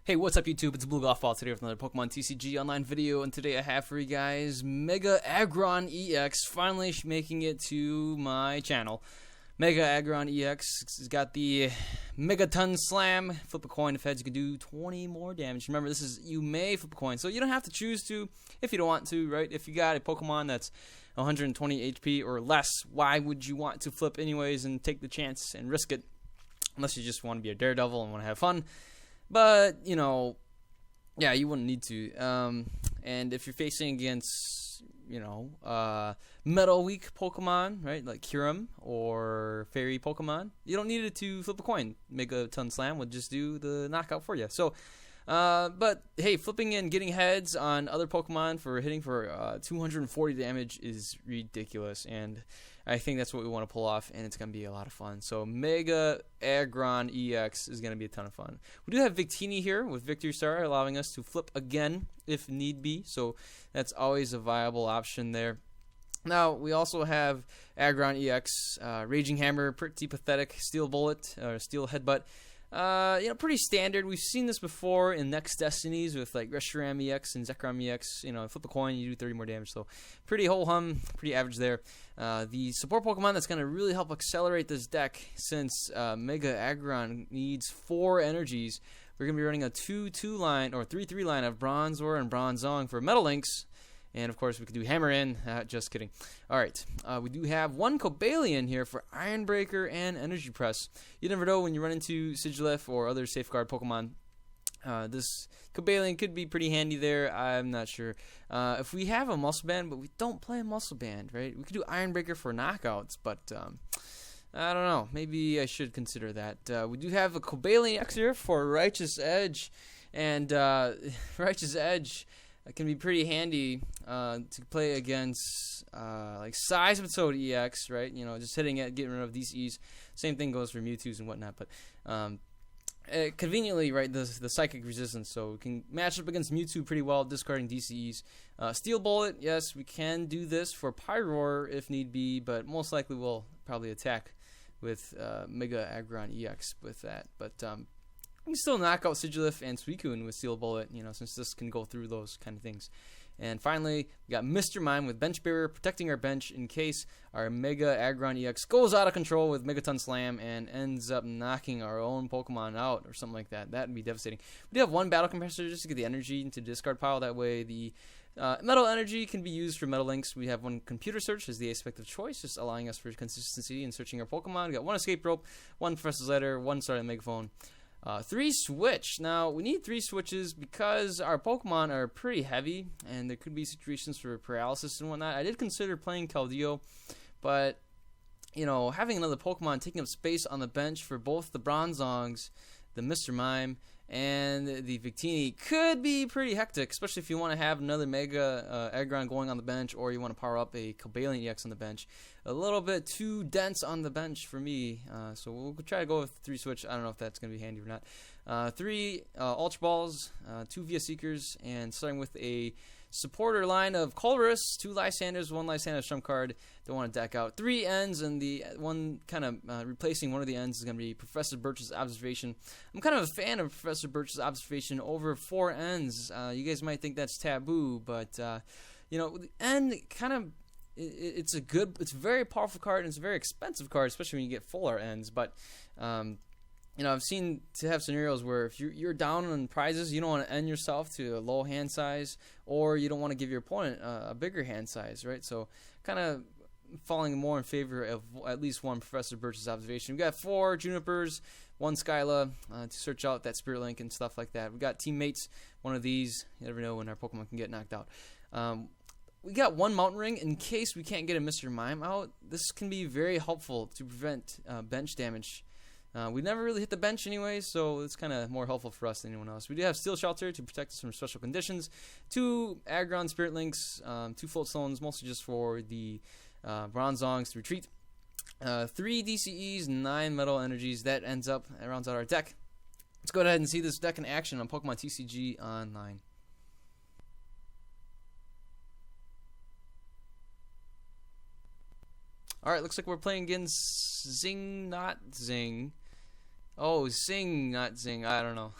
Hey, what's up YouTube? It's Blue Golf Ball today with another Pokemon TCG online video, and today I have for you guys Mega Aggron EX, finally making it to my channel. Mega Aggron EX has got the Megaton Slam. Flip a coin, if heads you can do 20 more damage. Remember, this is, you may flip a coin, so you don't have to choose to if you don't want to, right? If you got a Pokemon that's 120 HP or less, why would you want to flip anyways and take the chance and risk it? Unless you just want to be a daredevil and want to have fun. But, you know, yeah, you wouldn't need to. And if you're facing against, you know, Metal Weak Pokemon, right, like Kyurem or Fairy Pokemon, you don't need it to flip a coin. Megaton Slam would just do the knockout for you. So, but, hey, flipping and getting heads on other Pokemon for hitting for 240 damage is ridiculous. And I think that's what we want to pull off, and it's going to be a lot of fun. So Mega Aggron EX is going to be a ton of fun. We do have Victini here with Victory Star, allowing us to flip again if need be. So that's always a viable option there. Now, we also have Aggron EX, Raging Hammer, pretty pathetic, Steel Bullet, or Steel Headbutt. You know, pretty standard. We've seen this before in Next Destinies with like Reshiram EX and Zekrom EX. You know, flip a coin, you do 30 more damage. So pretty ho-hum, pretty average there. The support Pokemon that's going to really help accelerate this deck, since Mega Aggron needs 4 energies. We're going to be running a 2-2 line or 3-3 line of Bronzor and Bronzong for Metal Links. And, of course, we could do Hammer In. Just kidding. All right. We do have one Cobalion here for Iron Breaker and Energy Press. You never know when you run into Sigilyph or other Safeguard Pokemon. This Cobalion could be pretty handy there. I'm not sure. If we have a Muscle Band, but we don't play a Muscle Band, right? We could do Iron Breaker for knockouts, but I don't know. Maybe I should consider that. We do have a Cobalion X here for Righteous Edge. And Righteous Edge can be pretty handy to play against like Seismitoad EX, right? You know, just hitting it, getting rid of DCEs. Same thing goes for Mewtwo's and whatnot. But conveniently, right, the Psychic Resistance, so we can match up against Mewtwo pretty well, discarding DCEs. Steel Bullet, yes, we can do this for Pyroar if need be, but most likely we'll probably attack with Mega Aggron EX with that. But we can still knock out Sigilyph and Suicune with Steel Bullet, you know, since this can go through those kind of things. And finally, we got Mr. Mime with Bench Barrier, protecting our bench in case our Mega Aggron EX goes out of control with Megaton Slam and ends up knocking our own Pokemon out or something like that. That would be devastating. We do have one Battle Compressor just to get the energy into the discard pile. That way the Metal Energy can be used for Metal Links. We have one Computer Search as the aspect of choice, just allowing us for consistency in searching our Pokemon. We got one Escape Rope, one Professor's Letter, one Starlight Megaphone. 3 Switch. Now, we need 3 switches because our Pokemon are pretty heavy, and there could be situations for paralysis and whatnot. I did consider playing Keldeo, but, you know, having another Pokemon taking up space on the bench for both the Bronzongs, the Mr. Mime, and the Victini could be pretty hectic, especially if you want to have another Mega Aggron going on the bench, or you want to power up a Cobalion EX on the bench. A little bit too dense on the bench for me, so we'll try to go with 3 Switch. I don't know if that's going to be handy or not. 3 Ultra Balls, 2 Via Seekers, and starting with a supporter line of Colress, 2 Lysanders, 1 Lysander Trump card. Don't want to deck out 3 ends, and the one kind of replacing one of the ends is going to be Professor Birch's Observation. I'm kind of a fan of Professor Birch's Observation over 4 ends. You guys might think that's taboo, but you know, the end kind of, it's a very powerful card, and it's a very expensive card, especially when you get full art ends. But you know, I've seen to have scenarios where if you're down on prizes, you don't want to end yourself to a low hand size, or you don't want to give your opponent a bigger hand size, right? So kind of falling more in favor of at least one Professor Birch's Observation. We got 4 Junipers, 1 Skyla to search out that Spirit Link and stuff like that. We got Teammates, one of these. You never know when our Pokemon can get knocked out. We got 1 Mountain Ring in case we can't get a Mr. Mime out. This can be very helpful to prevent bench damage. We never really hit the bench anyway, so it's kind of more helpful for us than anyone else. We do have Steel Shelter to protect us from special conditions. 2 Aggron Spirit Links, 2 Float Stones, mostly just for the Bronzongs to retreat. 3 DCEs, 9 Metal Energies. That rounds out our deck. Let's go ahead and see this deck in action on Pokemon TCG Online. Alright, looks like we're playing against Zing Not Zing. Oh, sing, not zing. I don't know.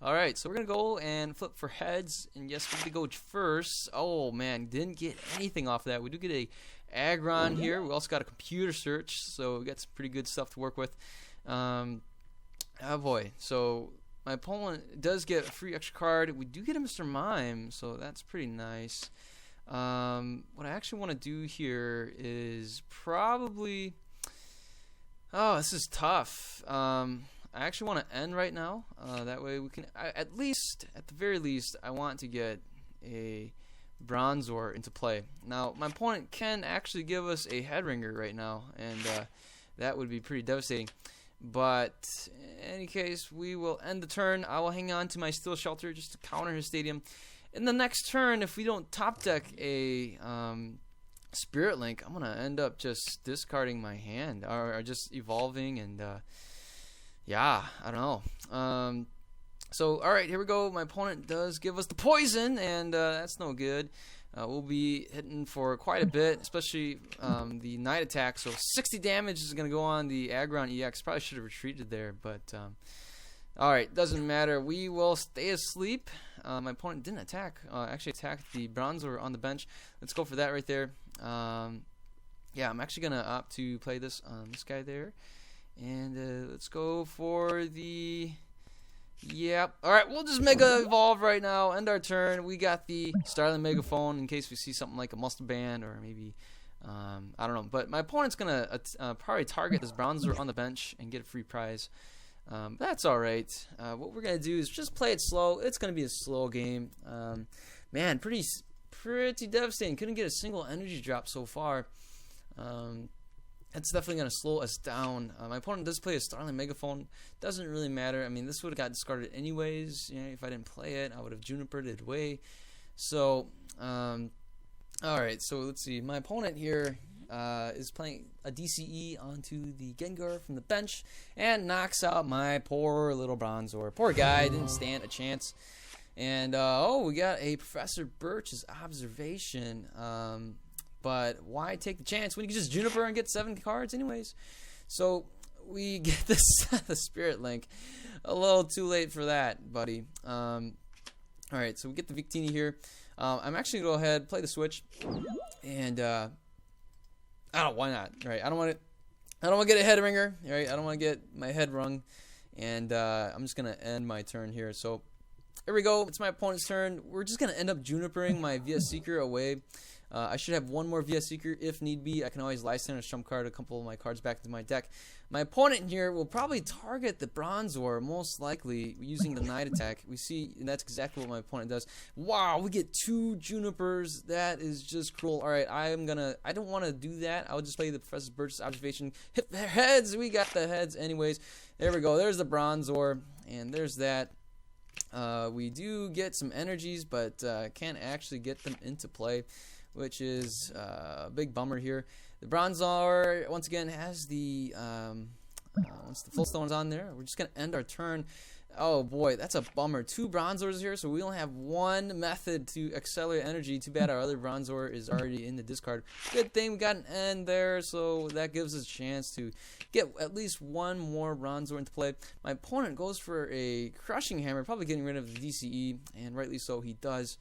Alright, so we're going to go and flip for heads. And yes, we're going to go first. Oh, man, didn't get anything off that. We do get a Aggron here. We also got a computer search, so we got some pretty good stuff to work with. Oh, boy. So my opponent does get a free extra card. We do get a Mr. Mime, so that's pretty nice. What I actually want to do here is probably... Oh, this is tough. I actually want to end right now. That way we can, at the very least, I want to get a Bronzor into play. Now, my opponent can actually give us a Headringer right now, and that would be pretty devastating. But in any case, we will end the turn. I will hang on to my Steel Shelter just to counter his Stadium. In the next turn, if we don't top deck a Spirit Link, I'm gonna end up just discarding my hand or just evolving, and yeah, I don't know. So alright, here we go. My opponent does give us the poison, and that's no good. We'll be hitting for quite a bit, especially the Night Attack. So 60 damage is gonna go on the Aggron EX. Probably should have retreated there, but alright, doesn't matter. We will stay asleep. My opponent didn't attack. Actually attacked the Bronzor on the bench. Let's go for that right there. Yeah, I'm actually gonna opt to play this on this guy there, and let's go for the. Yep. All right, we'll just Mega Evolve right now. End our turn. We got the Starling Megaphone in case we see something like a Muscle Band or maybe I don't know. But my opponent's gonna probably target this Bronzor on the bench and get a free prize. That's all right. What we're gonna do is just play it slow. It's gonna be a slow game. Man, pretty devastating. Couldn't get a single energy drop so far. It's definitely going to slow us down. My opponent does play a Starling Megaphone. Doesn't really matter. I mean, this would have got discarded anyways. You know, if I didn't play it, I would have Junipered it away. So, alright, so let's see. My opponent here is playing a DCE onto the Gengar from the bench and knocks out my poor little Bronzor. Poor guy, didn't stand a chance. And, oh, we got a Professor Birch's Observation. But why take the chance when you can just Juniper and get 7 cards anyways? So we get the Spirit Link. A little too late for that, buddy. Alright, so we get the Victini here. I'm actually going to go ahead, play the Switch. And, I don't, why not? Right, I don't want to get a head ringer. Right, I don't want to get my head rung. And I'm just going to end my turn here. So here we go. It's my opponent's turn. We're just going to end up Junipering my VS Seeker away. I should have one more VS Seeker if need be. I can always Lysand or Trump card a couple of my cards back into my deck. My opponent here will probably target the Bronzor, most likely, using the Night Attack. We see, and that's exactly what my opponent does. Wow, we get 2 Junipers. That is just cruel. Alright, I don't want to do that. I'll just play the Professor Birch's Observation. Hit the heads. We got the heads anyways. There we go. There's the Bronzor, and there's that. We do get some energies, but can't actually get them into play, which is a big bummer here. The Bronzor, once again, has the once the full stone's on there, we're just going to end our turn. Oh boy, that's a bummer. 2 Bronzors here, so we only have 1 method to accelerate energy. Too bad our other Bronzor is already in the discard. Good thing we got an end there, so that gives us a chance to get at least 1 more Bronzor into play. My opponent goes for a Crushing Hammer, probably getting rid of the DCE, and rightly so he does.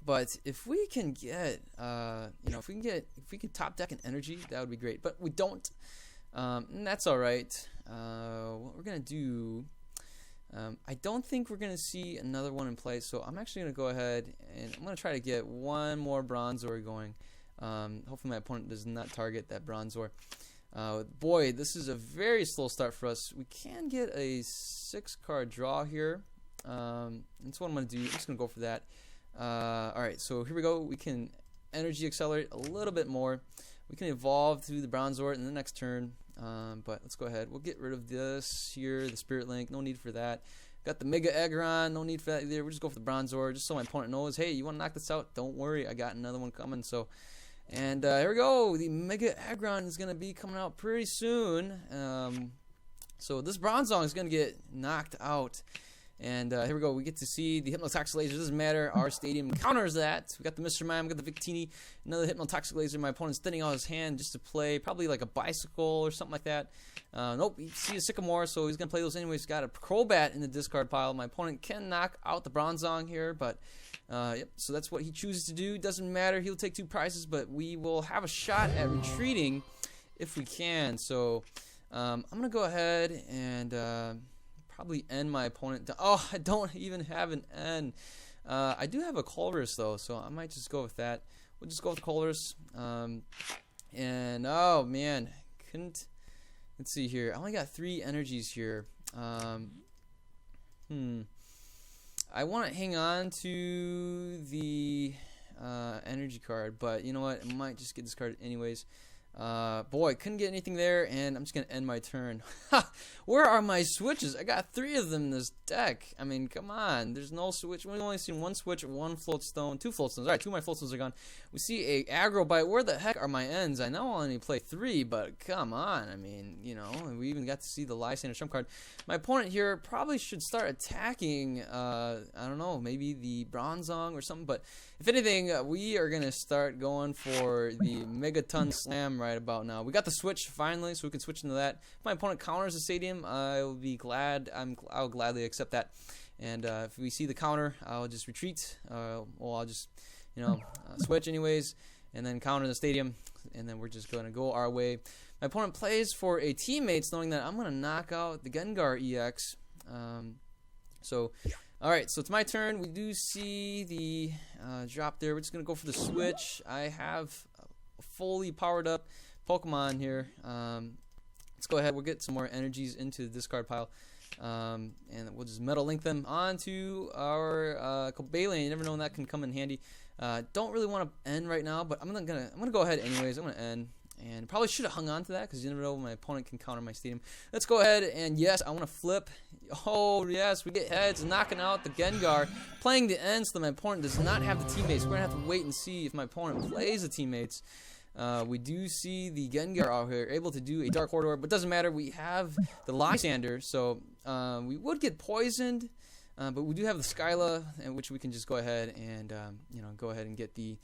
But if we can get, you know, if we can top deck an energy, that would be great. But we don't, and that's all right. What we're gonna do, I don't think we're gonna see another one in play. So I'm actually gonna go ahead and I'm gonna try to get 1 more Bronzor going. Hopefully my opponent does not target that Bronzor. Boy, this is a very slow start for us. We can get a 6-card draw here. That's what I'm gonna do. I'm just gonna go for that. Alright, so here we go. We can energy accelerate a little bit more. We can evolve through the Bronzor in the next turn. But let's go ahead. We'll get rid of this here, the Spirit Link. No need for that. Got the Mega Aggron. No need for that either. We'll just go for the Bronzor, just so my opponent knows, hey, you want to knock this out? Don't worry, I got another one coming. So, and here we go. The Mega Aggron is going to be coming out pretty soon. So this Bronzor is going to get knocked out. And here we go. We get to see the Hypnotoxic Laser. Doesn't matter. Our stadium counters that. We got the Mr. Mime. We got the Victini. Another Hypnotoxic Laser. My opponent's thinning out his hand just to play probably like a bicycle or something like that. Nope. You see a Sycamore, so he's going to play those anyways. Got a Crobat in the discard pile. My opponent can knock out the Bronzong here, but yep. So that's what he chooses to do. Doesn't matter. He'll take 2 prizes, but we will have a shot at retreating if we can. So I'm going to go ahead and probably end my opponent. Oh, I don't even have an end. I do have a Colress though, so I might just go with that. We'll just go with Colress. And oh man, couldn't. Let's see here. I only got 3 energies here. I want to hang on to the energy card, but you know what? I might just get this card anyways. Boy, couldn't get anything there, and I'm just going to end my turn. Where are my switches? I got 3 of them in this deck. I mean, come on. There's no switch. We've only seen 1 switch, 1 float stone, 2 float stones. All right, 2 of my float stones are gone. We see a aggro bite. Where the heck are my ends? I know I only play 3, but come on. I mean, you know, we even got to see the Lysander Trump card. My opponent here probably should start attacking, I don't know, maybe the Bronzong or something, but if anything, we are going to start going for the Megaton Slam right about now. We got the switch finally, so we can switch into that. If my opponent counters the stadium, I'll be glad. I'll gladly accept that. And if we see the counter, I'll just retreat. Well, I'll just, you know, switch anyways, and then counter the stadium, and then we're just going to go our way. My opponent plays for a teammates, knowing that I'm going to knock out the Gengar EX. Alright, so it's my turn. We do see the drop there. We're just going to go for the switch. I have a fully powered up Pokemon here. Let's go ahead. We'll get some more energies into the discard pile. And we'll just Metal Link them onto our Cobalion. You never know when that can come in handy. Don't really want to end right now, but I'm gonna go ahead anyways. I'm gonna end. And probably should have hung on to that because you never know when my opponent can counter my stadium. Let's go ahead and yes, I want to flip. Oh yes, we get heads, knocking out the Gengar, playing the end so that my opponent does not have the teammates. We're gonna have to wait and see if my opponent plays the teammates. We do see the Gengar out here able to do a Dark Corridor, but doesn't matter. We have the Lysander, so we would get poisoned. But we do have the Skyla, in which we can just go ahead and you know, go ahead and get the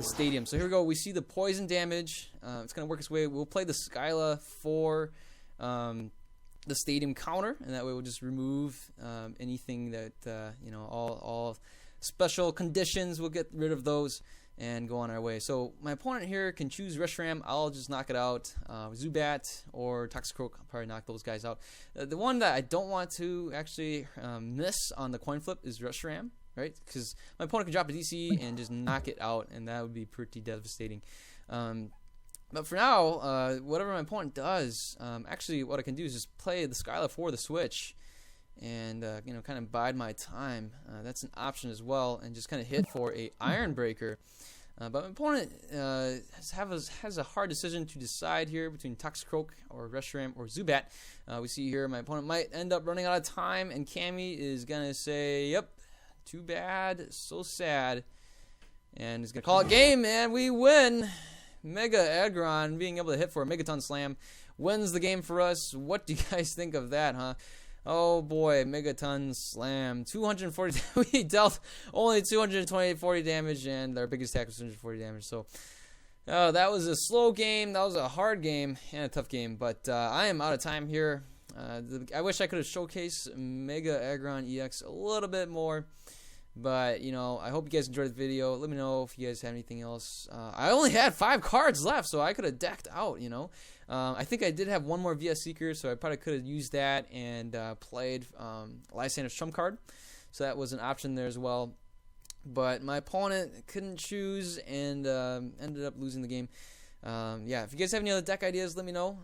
stadium. So here we go. We see the poison damage. It's gonna work its way. We'll play the Skyla for the stadium counter, and that way we'll just remove anything that you know, all special conditions. We'll get rid of those and go on our way. So my opponent here can choose Reshiram. I'll just knock it out. Zubat or Toxicroak, I'll probably knock those guys out. The one that I don't want to actually miss on the coin flip is Reshiram, right? Because my opponent can drop a DC and just knock it out, and that would be pretty devastating. But for now, whatever my opponent does, actually what I can do is just play the Skyla for the switch and you know, kind of bide my time. That's an option as well, and just kind of hit for a Iron Breaker. But my opponent has a hard decision to decide here between Toxicroak or Reshiram or Zubat. We see here my opponent might end up running out of time, and Cammy is gonna say, "Yep, too bad, so sad," and he's gonna call it game, and we win. Mega Aggron being able to hit for a Megaton Slam wins the game for us. What do you guys think of that, huh? Oh boy, Megaton Slam. 240. We dealt only 240 damage, and our biggest attack was 240 damage. So, that was a slow game. That was a hard game and a tough game. But I am out of time here. I wish I could have showcased Mega Aggron EX a little bit more. But, you know, I hope you guys enjoyed the video. Let me know if you guys have anything else. I only had 5 cards left, so I could have decked out, you know. I think I did have 1 more VS Seeker, so I probably could have used that and played Lysander's Trump card. So that was an option there as well. But my opponent couldn't choose and ended up losing the game. Yeah, if you guys have any other deck ideas, let me know.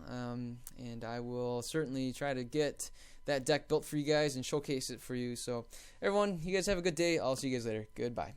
And I will certainly try to get that deck built for you guys and showcase it for you. So everyone, you guys have a good day. I'll see you guys later. Goodbye.